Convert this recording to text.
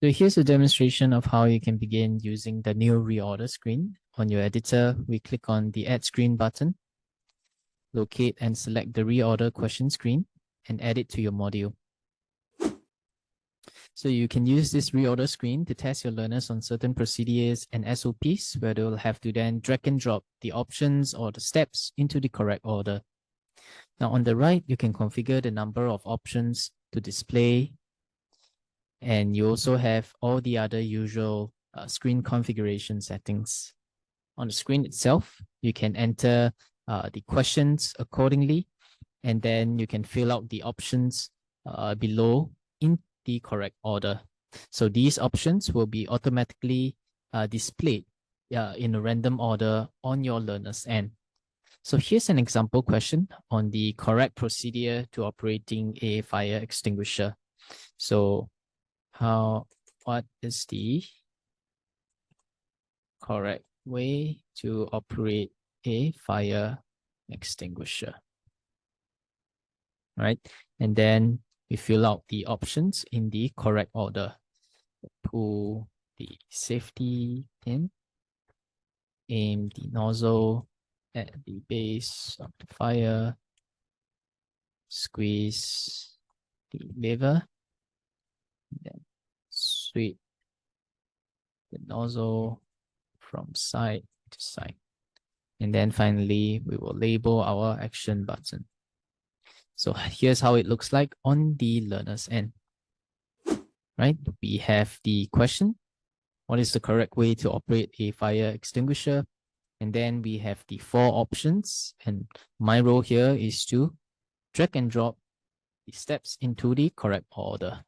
So here's a demonstration of how you can begin using the new reorder screen. On your editor, we click on the Add Screen button, locate and select the reorder question screen, and add it to your module. So you can use this reorder screen to test your learners on certain procedures and SOPs where they will have to then drag and drop the options or the steps into the correct order. Now on the right, you can configure the number of options to display, and you also have all the other usual screen configuration settings. On the screen itself, you can enter the questions accordingly, and then you can fill out the options below in the correct order. So these options will be automatically displayed in a random order on your learner's end. So here's an example question on the correct procedure to operating a fire extinguisher. So what is the correct way to operate a fire extinguisher? Right? And then we fill out the options in the correct order. Pull the safety pin, aim the nozzle at the base of the fire, squeeze the lever, then sweep the nozzle from side to side. And then finally, we will label our action button. So here's how it looks like on the learner's end. Right? We have the question, what is the correct way to operate a fire extinguisher? And then we have the 4 options. And my role here is to drag and drop the steps into the correct order.